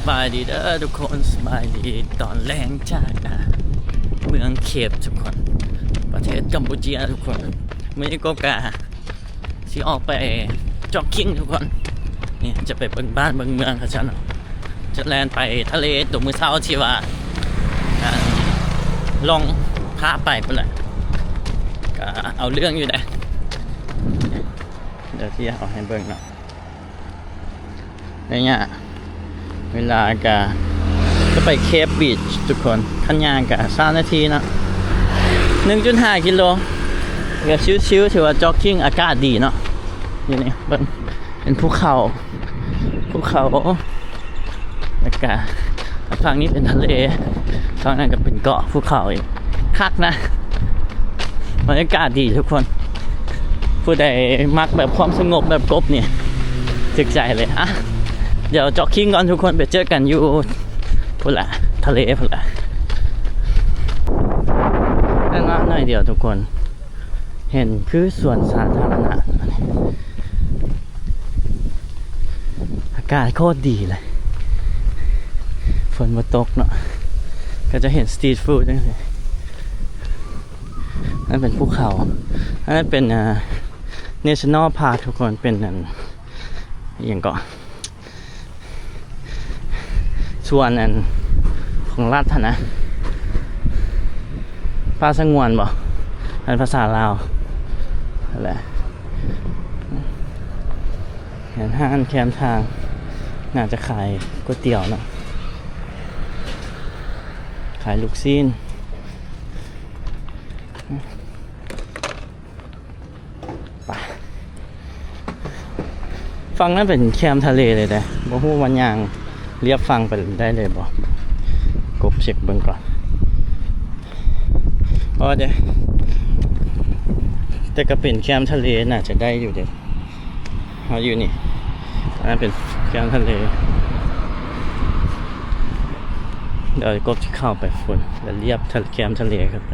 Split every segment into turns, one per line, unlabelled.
บายดีเด้อทุกคนสบายดีตอนแรงจากเมืองเคปทุกคนประเทศกัมพูชีทุกคนมื่อนี้ก็กะสิออกไปจ็อกกิ้งทุกคนนี่จะไปเบิ่งบ้านเบิ่งเมืองเขาจะเนาะจะแลนไปทะเลตัวมือเช้าที่ว่าลองพาไปเพื่อนแหละก็เอาเรื่องอยู่ได้เดี๋ยวที่เอาให้เบิ่งเนาะเนี่ยเวลากะก็ไปเคปบีชทุกคนขั้นยางกะ3 นาทีนะ 1.5 กิโลก็ชิวๆถือว่าจ็อกกิ้งอากาศดีเนาะอยู่นี่เป็นภูเขาแล้วก็ฝั่งนี้เป็นทะเลฝั่งนั้นก็เป็นเกาะภูเขาอีกคักนะบรรยากาศดีทุกคนผู้ใดมักแบบความสงบแบบกบเนี่ยถึกใจเลยอ่ะเดี๋ยวจ็อกกิ้งก่อนทุกคนไปเจอกันอยู่พุ่นละทะเลพุ่นละด้านหน้าหน่อยเดียวทุกคนเห็นคือสวนสาธารณะอากาศโคตรดีเลยฝนมาตกเนาะก็จะเห็นสตรีทฟู้ดนี่นั่นเป็นภูเขาอันนั้นเป็นNational Park ทุกคนเป็นอย่างก็ส่วนของรัฐนะป่าสงวนบ่อันภาษาลาวอะไรเห็นห้างแคมทางน่าจะขายก๋วยเตี๋ยวเนาะขายลูกชิ้นไปฟังนั้นเป็นแคมทะเลเลยแต่บ่ฮู้วันยางเรียบฟังไปได้เลยบ่กบเช็คเบิ่งก่อนเดี๋ยวแต่ก็เป็นแคมทะเลน่าจะได้อยู่เด้เอาอยู่นี่อันนั้นเป็นแคมทะเลเดี๋ยวกบจะเข้าไปฝนแล้วเรียบแคมทะเลครับไป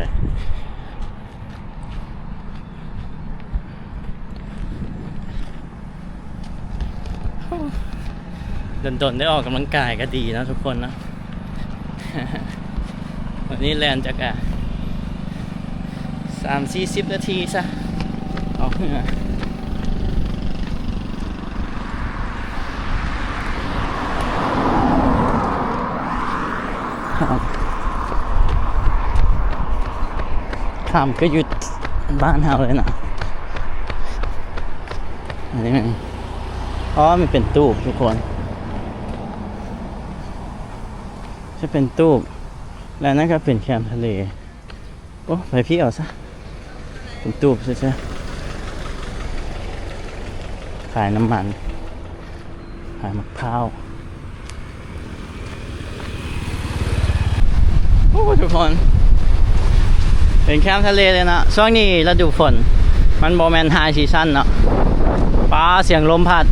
ดนได้ออกกำลังกายก็ดีนะทุกคนนะ วันนี้แลนจาก30-40 นาทีซะเอาเหงื่อข้ามก็หยุดบ้านเฮาเลยนะอันนี้มันเป็นตู้ทุกคนจะเป็นตู้แล้วนั่นก็เป็นแคมทะเลโอ้ไปพี่เอาซะเป็นตู้ใช่ไหมขายน้ำมันขายมะพร้าวโอ้ทุกคนเป็นแคมทะเลเลยนะช่วงนี้ฤดูฝนมันโมเมนต์ไฮซีซั่นเนาะฟ้าเสียงลมพัด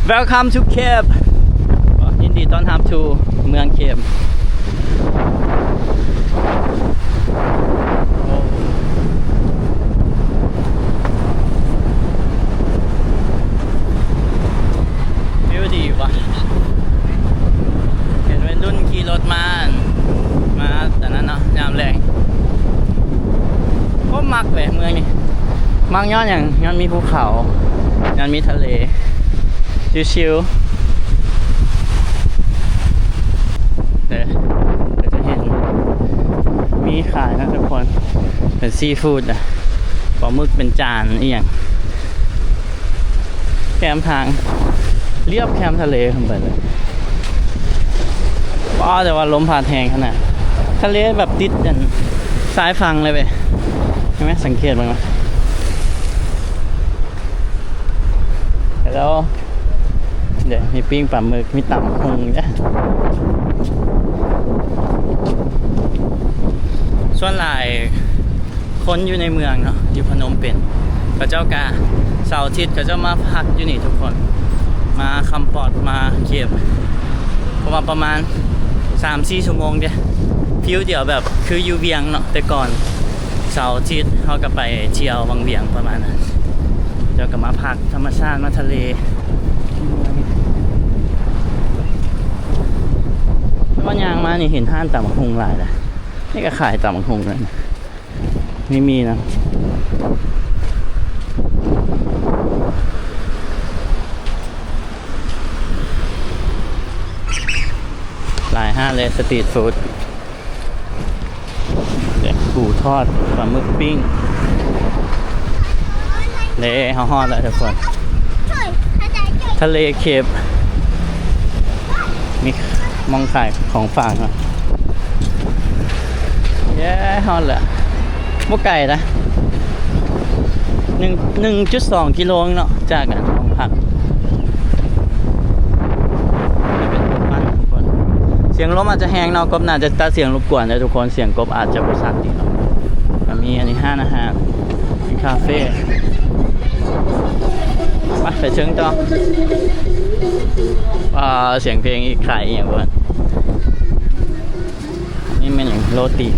Welcome to Cape ยินดีต้อนรับสู่เมืองเคปวิวดีว่ะเห็นวัยรุ่นขี่รถมาแต่นั้นเนาะยามแรงก็มักเลยเมืองนี้มักย้อนมีภูเขาย้อนมีทะเลชิวๆเดี๋ยวจะเห็นมีขายนะทุกคนเป็นซีฟู้ดอะปลาหมึกเป็นจานนี่อย่างแคมทางเรียบแคมทะเลขึ้นไปเลยว้าแต่ว่าลมพัดแรงขนาดทะเลแบบติดกันซ้ายฝั่งเลยเว้ยเห็นไหมสังเกตบ้างไหมแล้วเดี๋ยวมีปิ้งปลาหมึกมีตำหงจ้ะส่วนหลายคนอยู่ในเมืองเนาะอยู่พนมเปญพระเจ้ากาเสาร์อาทิตย์ก็จะมาพักอยู่นี่ทุกคนมาคำปอดมาเก็บประมาณ 3-4 ชั่วโมงเดียวพิวเดียวแบบคืออยู่เวียงเนาะแต่ก่อนเสาร์อาทิตย์เขาก็ไปเที่ยววังเวียงประมาณนั้นเดี๋ยวก็มาพักธรรมชาติมาทะเล พอยางมานี่เห็นห้านตำบักหุ่งหลายเลยนี่ก็ขายตำบักหุ่งเลยนะไม่มีนะหลายห้านเลยสตรีทฟู้ดเด็กปูทอดปลาหมึกปิ้งเละห่อๆแล้วทุกคนทะเลเคปมีมองขายของฝากนะเย้ฮอนเลยบ่ไก่นะ1.2 กิโลเนาะจากกันของผักเสียงลมอาจจะแห้งเนาะกบน่าจะตัดเสียงรบกวนนะทุกคนเสียงกบอาจจะบ่ชัดดีเนาะก็มีอันนี้ห้านอาหารมีคาเฟ่ไปเชิงต่อเสียงเพลงอีกขายอย่างเพื่อนนี่เป็นอย่างโรตี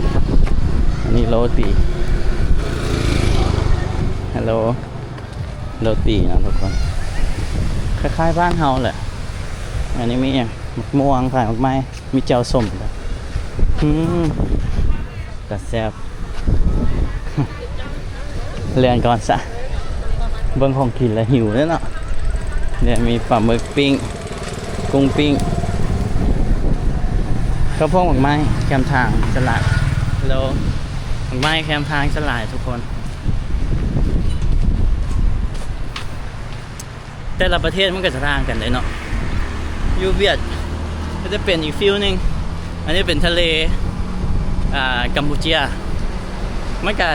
อันนี้โรตีฮัลโหลโรตีนะทุกคนคล้ายๆบ้านเฮาแหละอันนี้มีอย่างมะม่วงขายมะไม้มีเจ้าส้มด้วยกระแซบเรียนก่อนซะเบิ่งของกินแล้วหิวแล้วเนาะเนี่ยมีปลาหมึกปิ้งกุ้งปิ้งข้าวโพดหมกไม้แคมทางสลัดแล้วหมกไม้แคมทางสลัดทุกคนแต่ละประเทศมันก็จะต่างกันเลยเนาะยูเวียดก็จะเป็นอีกฟิลนึงอันนี้เป็นทะเลกัมพูชีมันก็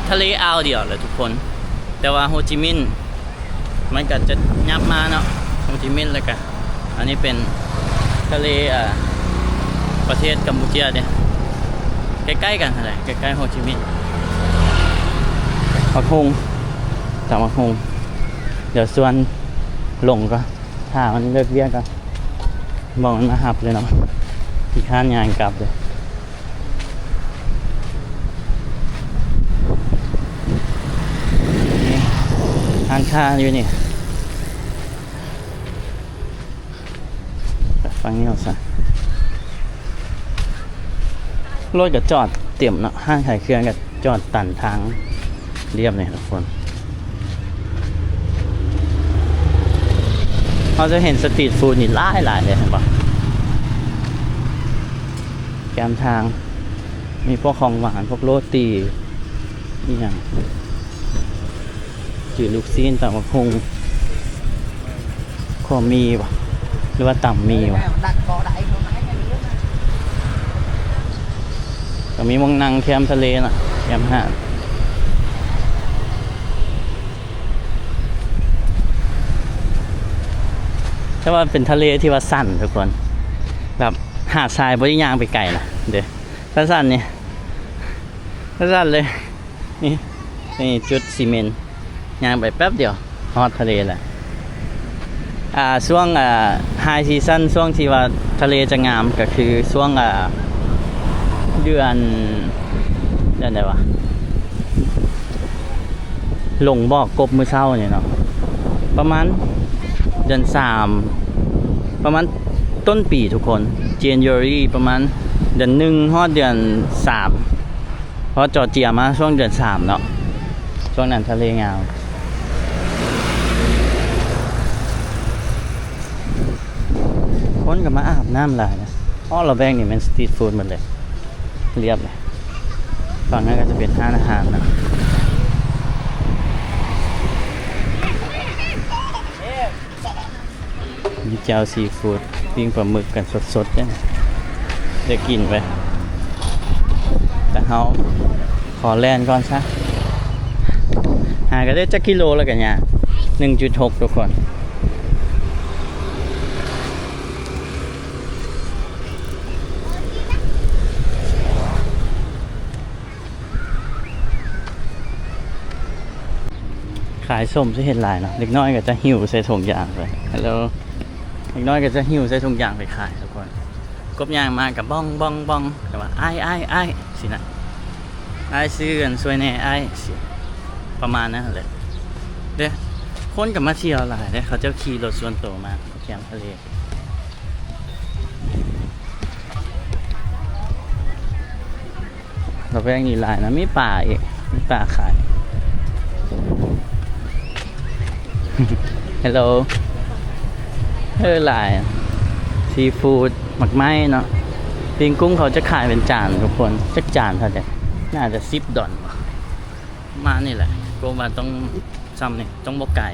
ทะเลอ่าวเดียวเลยทุกคนแต่ว่าโฮจิมินห์มันก็จะยับมาเนาะโฮจิมินห์แล้วก็อันนี้เป็นทะเลประเทศกัมพูชีเนี่ยใกล้ๆกันอะไรใกล้ๆโฮจิมินห์มักฮุงจากมักฮุงเดี๋ยวส่วนลงก็ถ้ามันเลิกเรียกก็บอกมันมาหับเลยเนาะที่ข้านยางกลับเลยทางค่าอยู่นี่ฟังนี่เอาซะรถกับจอดเตรียมเนาะห้างขายเครื่องกับจอดตันทางเรียบเลยทุกคนเราจะเห็นสตรีทฟู้ดนี่หลายเลยเห็นปะแกมทางมีพวกของหวานพวกโรตีนี่อย่างจืดลูกซีนต่ำมะพงขอมีวะหรือว่าต่ำมีวะก็มีมองนังแคมทะเลน่ะแคมหาดถ้าว่าเป็นทะเลที่ว่าสั้นทุกคนแบบหาดทรายบริยางไปไกลนะเดี๋ยวสั้นๆเนี่ยสั้นเลยนี่จุดซีเมนต์ยางไปแป๊บเดียวฮอดทะเลแหละช่วงไฮซีซั่นช่วงที่ว่าทะเลจะงามก็คือช่วงเดือนไหนวะหลงบอกกบมือเศร้าเนี่ยเนาะประมาณเดือน3ประมาณต้นปีทุกคน January ประมาณเดือน1ฮอดเดือน3เพราะจอร์เจียมาช่วงเดือน3เนาะช่วงนั้นทะเลงามคนก็มาอาบน้ำหลายนะเราแบ่งนี่เป็นสตรีทฟู้ดหมดเลยเรียบเลยฝั่งนั้นก็จะเป็นห้างอาหารนะมีเจ้าซีฟู้ดปิ้งปลาหมึกกันสดๆเนี่ยจะกินไปแต่เขาขอแลนก่อนซะหาก็ได้จักกิโลแล้วกันเนี่ย 1.6 ทุกคนขายส้มจะเห็นลายเนาะเล็กน้อยก็จะหิวใส่ถุงยางไปแล้วเล็กน้อยก็จะหิวใส่ถุงยางไปขายทุกคนกบยางมากับบ้องแต่ว่าไอ้สินะไอ้ซื้อกันสวยแน่ไอ้สิประมาณนั้นเลยเด้อคนกับมาเที่ยวหลายเด้อเขาจะขี่รถส่วนตัวมาแคมป์ทะเล แวงนี่หลายนะมีป่าอีกมีป่าขาย ฮัลโหลหลายซีฟู้ดหมักไม้เนาะปิงกุ้งเขาจะขายเป็นจานทุกคนสักจานเท่าไหร่น่าจะ$10มานี่แหละโกมาต้องซ้ำนี่ต้องบอกไก่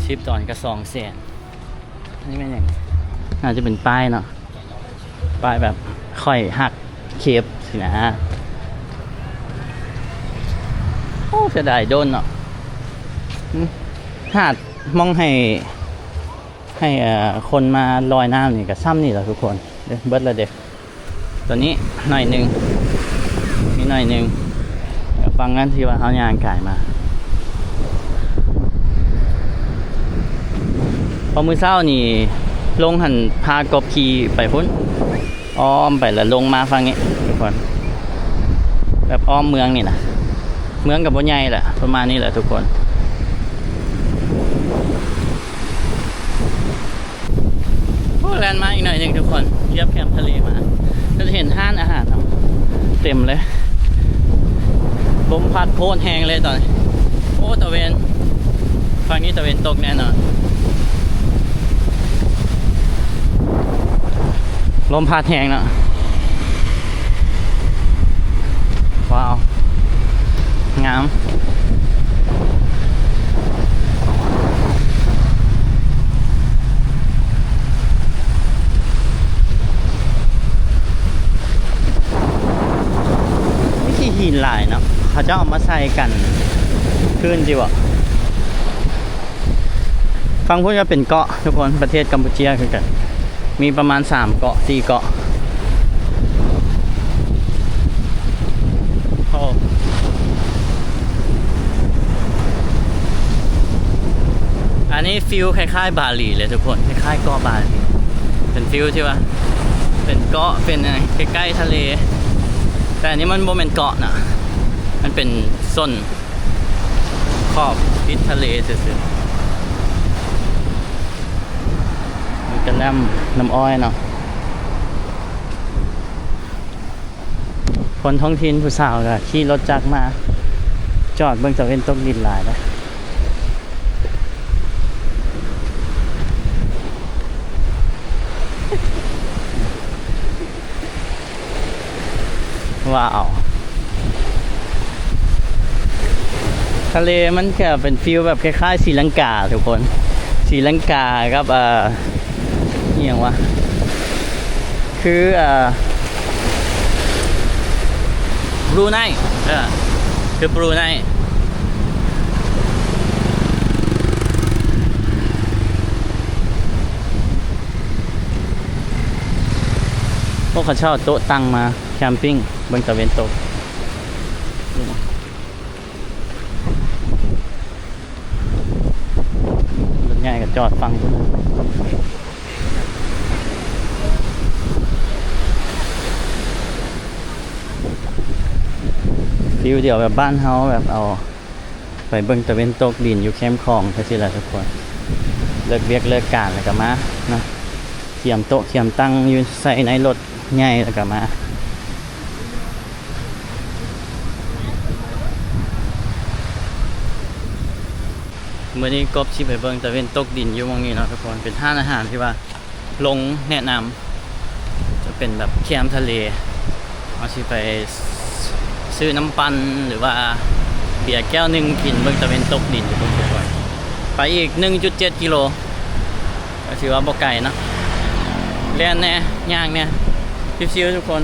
$10$10ก็200,000นี่ไม่อย่างน่าจะเป็นป้ายเนาะป้ายแบบค่อยหักเคฟสินะโอ้เสียดายโดนเนาะหาดมองให้คนมาลอยน้ำนี่กับซ้ำนี่แหละทุกคนเบิดละเด็กตัวนี้หน่อยหนึ่งนี่หน่อยหนึ่งฟังกันที่ว่าเขายางขายมาพอมือเศร้านี่ลงหันพากบขี่ไปพุ่นอ้อมไปแล้วลงมาฟังนี้ทุกคนแบบอ้อมเมืองนี่นะเมืองกับบ่ใหญ่แหละประมาณนี้แหละทุกคนแลนด์มาอีกหน่อยหนึ่งทุกคนเทียบแคมป์ทะเลมาก็จะเห็นห้านอาหารเนาะเต็มเลยลมพัดโพนแหงเลยตอนนี้โอ้ตะเวนฝั่งนี้ตะเวนตกแน่นอนลมพัดแหงเนาะว้าวงามหินหลายเนาะเขาจะเอามาใส่กันขึ้นจิวะฟังพูดว่าเป็นเกาะทุกคนประเทศกัมพูชีคือกันมีประมาณ3เกาะ4เกาะอันนี้ฟิลคล้ายๆบาหลีเลยทุกคนคล้ายๆเกาะบาหลีเป็นฟิลที่ว่าเป็นเกาะเป็นอะไรใกล้ๆทะเลแต่อันนี้มันโมเมนต์เกาะนะมันเป็นส้นขอบติดทะเลซื่อๆมันกันน้ำอ้อยเนาะคนท้องถิ่นผู้สาวก็ขี่รถจักรมาจอดเบื้องตะเวนตกดินหลายนะว้าวทะเลมันแค่เป็นฟิลแบบคล้ายๆศรีลังกาทุกคนศรีลังกาครับนี่อย่างวะคือบรูไนคือบรูไนพวกเขาเช่าโต๊ะตั้งมาแคมปิ้งบนตะเวนตกรถใหญ่ก็จอดฟังฟิวเดียวแบบบ้านเฮาแบบเอาไปเบิ่งตะเวนตกดินอยู่แคมป์คลองใช่ไหมทุกคนเลิกเวียกเลิกการแล้วก็มานะเขียมโต๊ะเขียมตั้งอยู่ใส่ในรถใหญ่แล้วก็มาเมื่อนี้กบชิไปเบิ่งตะเวนตกดินอยู่มองนี้เนาะทุกคนเป็นห้านอาหารที่ว่าลงแนะนำจะเป็นแบบแคมป์ทะเลเอาชิไปซื้อน้ำปั่นหรือว่าเบียร์แก้วหนึ่งกินเบิ่งตะเวนตกดินอยู่ทุกคนไปอีก 1.7 กิโลก็ถือว่าบ่ไกลเนาะเล่นแน่ย่างเนี่ยชิวๆทุกคน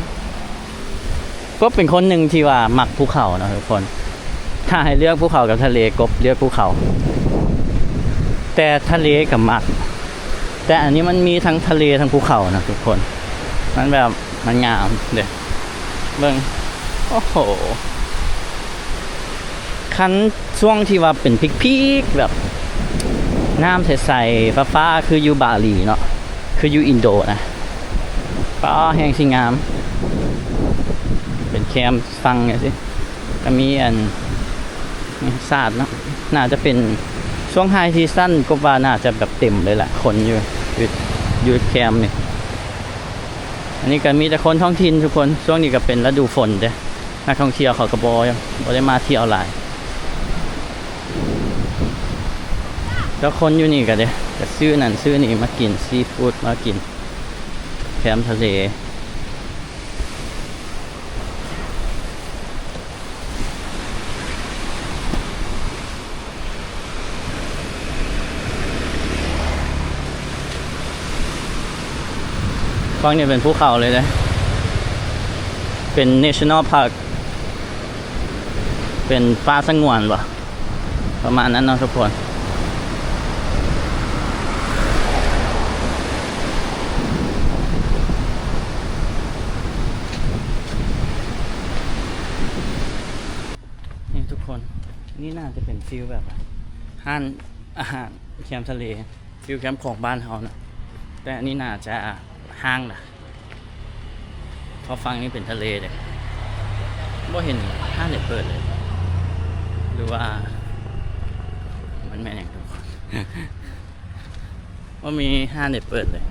ก็เป็นคนหนึ่งที่ว่ามักภูเขานะทุกคนถ้าให้เลือกภูเขากับทะเลกบเลือกภูเขาแต่ทะเลกับมักแต่อันนี้มันมีทั้งทะเลทั้งภูเขานะทุกคนมันแบบมันงามเด้อเบิ่งโอ้โหคันช่วงที่ว่าเป็นพิกๆแบบน้ำใสๆฟ้าๆคืออยู่บาหลีเนาะคืออยู่อินโดนะป้าแห้งสิงามเป็นแคมป์ฟังไงสิก็มีอันศาสตร์เนาะน่าจะเป็นช่วงไฮซีซั่นก็ว่าน่าจะแบบเต็มเลยแหละคนอยู่แคมป์นี่ อันนี้ก็มีแต่คนท้องถิ่นทุกคนช่วงนี้ก็เป็นฤดูฝนเด้นักท่องเที่ยวเขาก็บ่ได้มาเที่ยวหลายแล้วคนอยู่นี่ก็เด้ก็ซื้อนั่นซื้อนี่มากินซีฟู้ดมากินแคมป์ทะเลฝั่งนี้เป็นภูเขาเลยนะเป็น National Park เป็นป่าสงวนป่ะประมาณนั้นเนาะทุกคนนี่ทุกคนนี่น่าจะเป็นฟิลแบบห้านอาหารแคมป์ทะเลฟิลแคมป์ของบ้านเขานะแต่อันนี้น่าจะห้างนะเพราะฟังนี่เป็นทะเลเลยบ่เห็นห้างเด็ดเปิดเลยหรือว่ามันแม่นอย่างทุกคน ว่ามีห้างเด็ดเปิดเลย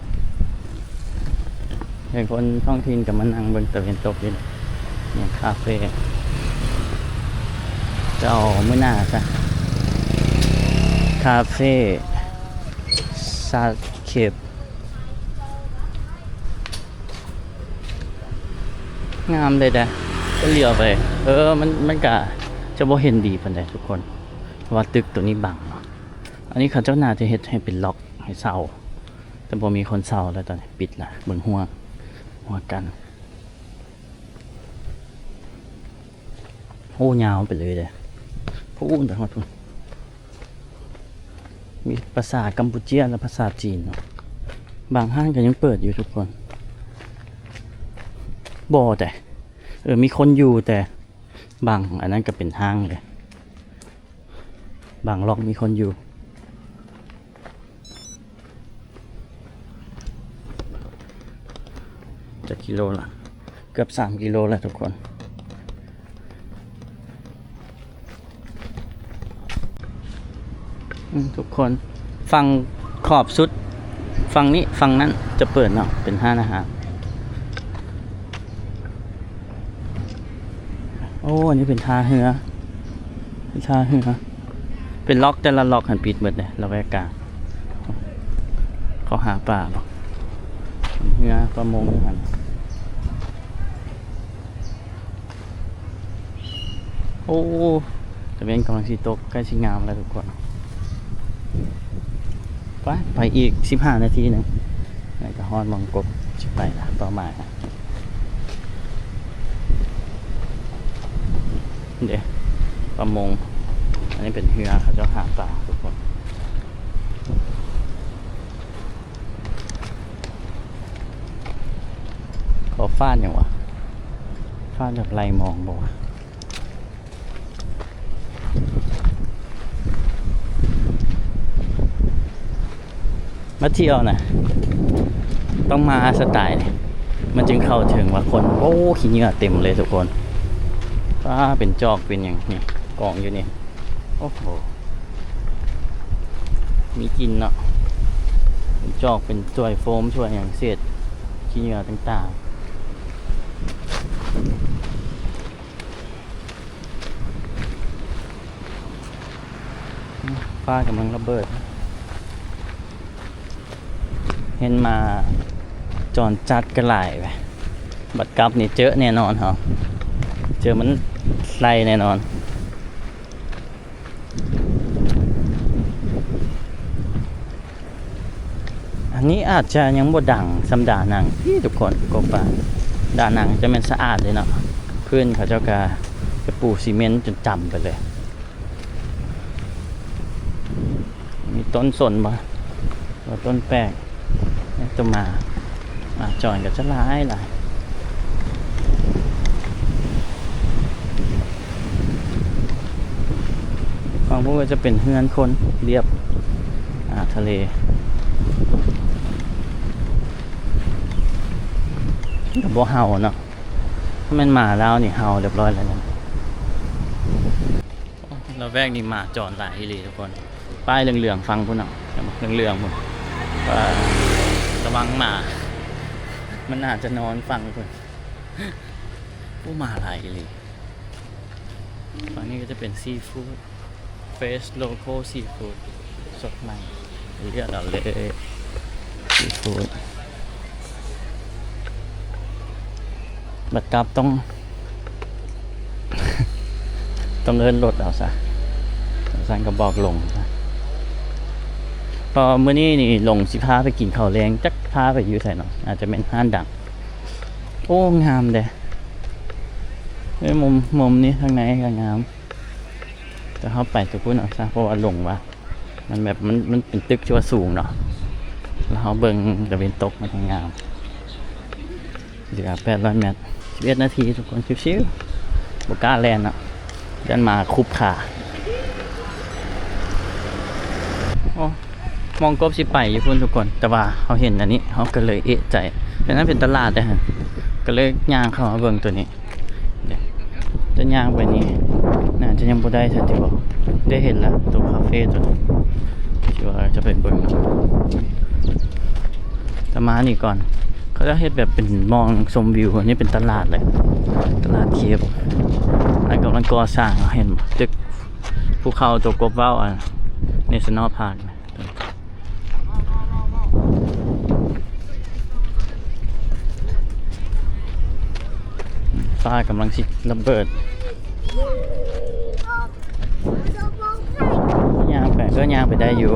เห็นคนท้องถิ่นกับมันนั่งบนตะเวนตกอยู่เนี่ยคาเฟ่จะเอาไม่น่าซะคาเฟ่ซาเคปงามเลยนะก็เลี้ยวไปมันกะจะบ่เห็นดีปานใดทุกคนเพราะว่าตึกตัวนี้บังเนาะอันนี้เขาเจ้าหน้าจะเฮ็ดให้เป็นล็อกให้เช่าแต่บ่มีคนเช่าแล้วตอนนี้ปิดละเบิ่งหัวกันโอ้ยาวไปเลยเด้พูดแต่ว่ามีภาษากัมพูเชียและภาษาจีนเนาะบางห้างก็ยังเปิดอยู่ทุกคนบ่แต่มีคนอยู่แต่บางอันนั้นก็เป็นห้างเลยบางล็อกมีคนอยู่จะกิโลละเกือบ3 กิโลแล้วทุกคนทุกคนฝั่งขอบสุดฝั่งนี้ฝั่งนั้นจะเปิดเนาะเป็นห้างอาหารโอ้อันนี้เป็นท่าเรือเป็นล็อกแต่ละล็อกหันปิดหมดเลยเราแวกกลางเขาหาปลาบอกเรือประมงหันโอ้จะเป็นกำลังสีตกใกล้ชิงามแล้วทุกคนไปอีก15 นาทีนึงไหนจะฮอดมองกบจะไปละเป้าหมายนะเดี๋ยวประมงอันนี้เป็นเรือเขาจะหาปลาทุกคนขอฟาดอย่างวะฟาดแบบไรมองบอกว่ามาเที่ยวนะต้องมาสไตล์นี่มันจึงเข้าถึงว่าคนโอ้ขี้เหงื่อเต็มเลยทุกคนเป็นจอกเป็นอย่างนี้กองอยู่นี่โอ้โหมีกินเนาะเป็นจอกเป็นช่วยโฟมช่วยอย่างเศษขี้เหงื่อต่างๆฟ้ากำลังระเบิดเห็นมาจอนจัดกระไหลไปบัดกลับนี่เจอแน่นอนเหรอเจอมันไล่แน่นอนอันนี้อาจจะยังบ่ดังสำดาหนังที่ทุกคนก็ป่าดาหนังจะเป็นสะอาดเลยเนาะเพื่อนเขาเจ้ากาจะปูซีเมนต์จนจำไปเลยมีต้นสนบ่ต้นแป้งนี่จะมาจอยกับจะร้ายหลายฝั่งพวกจะเป็นเฮือนคนเรียบทะเลกับบ่เห่าเนาะถ้ามันมาแล้วนี่เห่าเรียบร้อยแล้วนะเราแวกนี่มาจอดหลายที่เลยทุกคนป้ายเหลืองๆฟังพุ่นเนาะเหลืองๆพุ่นระวังหมา มันอาจจะนอนฟังเพิ่นผู้มาหลายเลยฝั่งนี้ก็จะเป็นซีฟู้ดเฟสโลโก้ซีฟู้ดสดใหม่เลือกเราเลยซีฟู้ดบัดกลับต้อง ต้องเอิ้นรถเอาซะสั่งก็บอกลงพอมื้อนี้นี่ลงสิพาไปกินข้าวแรงจักพาไปอยู่ไสเนาะอาจจะเป็นห้านดังโอ้งามเด้มุมนี้ทางไหนก็งามแต่เขาไปตัวพุ่นเอาซะเพราะว่าลงว่ามันแบบมันเป็นตึกที่ว่าสูงเนาะแล้วเขาเบิ่งตะเวนตกมันทางงามเหลือ800 เมตร11 นาทีทุกคนชิวๆบ่กล้าแล่นเนาะยันมาคุบขาโอ้มองกบสิไปอยู่พุ่นทุกคนแต่ว่าเขาเห็นอันนี้เขาก็เลยเอะใจแต่นั้นเป็นตลาดได้ฮะก็เลยย่างเข้ามาเบิ่งตัวนี้จะย่างไปนี่น่าจะยังบ่ได้ทันทีบอกได้เห็นแล้วตัวคาเฟ่ตัวนี้ที่ว่าจะเป็นเบิ่งแต่มานี่ก่อนเขาจะเฮ็ดแบบเป็นมองชมวิวอันนี้เป็นตลาดเลยตลาดเคฟแล้วกำลังก่อสร้างเห็นตึกภูเขาตัวกบเว้าอ่ะNational Park ฟ้ากำลังสิระเบิดย่างไปก็ย่างไปได้อยู่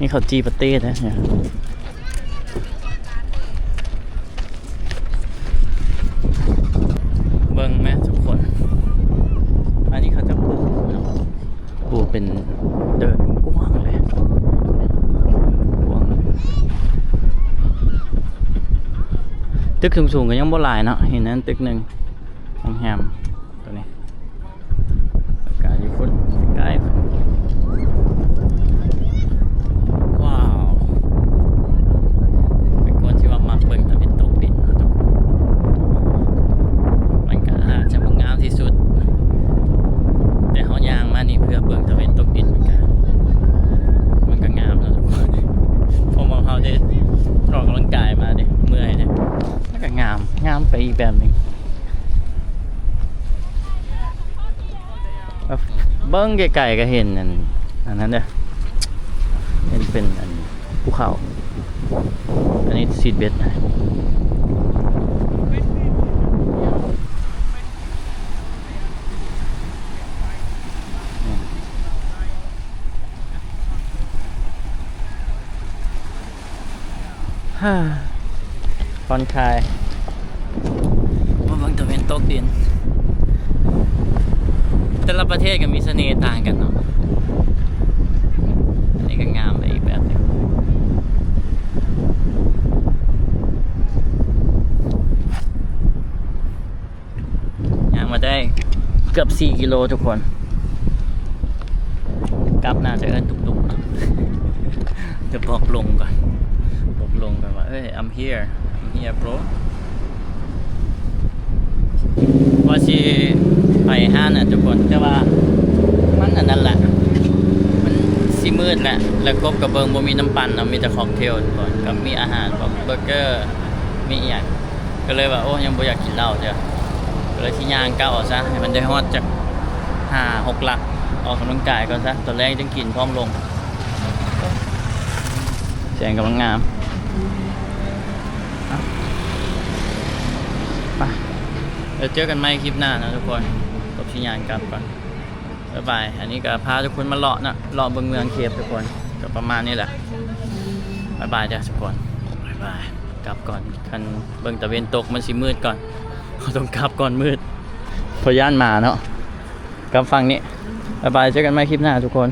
นี่เขาจีปาเต้นะเนี่ยเบิ่งไหมทุกคนอันนี้เขาจะปูเป็นเดินกว้างเลยกว้างตึกสูงๆก็ยังบ่หลายเนาะเห็นนั้นตึกหนึ่งแฮมตัวนี้อากาศอยู่คนใกล้ว้าวเป็นคนที่ว่ามักเบิ่งตะวันตกดินเนาะทุกคนมันก็อาจจะบ่งามที่สุดแต่เขาย่างมานี่เพื่อเบิ่งตะวันตกดินเหมือนกันมันก็งามแล้วทุกคนพอมองเขาได้ออกกำลังกายมาดิเมื่อยเนี่ยมันก็งามไปอีกแบบหนึ่งเบิ้งไกลๆก็เห็นอันนั้นเด้อเห็นเป็นอันภูเขาอันนี้ซีดเบสนะผ่อนคลายมาเบิ่งตะวันตกดินแต่ละประเทศก็มีเสน่ห์ต่างกันเนาะอันนี้ก็งามไปอีกแบบนึงย่างมาได้เกือบ4 กิโลทุกคนกลับน่าจะเอิ้นตุกๆเนาะจะบอกลงก่อนว่าเอ้ย I'm here bro ว่าสิไปห้านน่ะทุกคนแต่ว่ามันอันนั้นแหละมันสิมืดแหละแล้วกบกับเบิงบ่มีน้ำปั่นมีแต่ค็อกเทลทุกคนกับมีอาหารแบบเบอร์เกอร์มีอีหยังก็เลยว่าโอ้ยังบ่อยากกินเหล้าจ้ะก็เลยที่ย่างก้าวออกซะให้มันได้ฮอดจาก5-6 หลักออกกำลังกายก่อนซะตอนแรกจึงกินพร้อมลงแสงกำลังงามไปเดี๋ยวเจอกันใหม่คลิปหน้านะทุกคนกบชิญานกลับก่อนบ๊ายบายอันนี้ก็พาทุกคนมาเลาะเบิ่งเมืองเคปทุกคนก็ประมาณนี้แหละบ๊ายบายจ้ะทุกคนบ๊ายบายกลับก่อนคันเบิ่งตะเวนตกมันสิมืดก่อนเขาต้องกลับก่อนมืดพอย่านมาเนาะกลับฝั่งนี้บ๊ายบายเจอกันใหม่คลิปหน้าทุกคน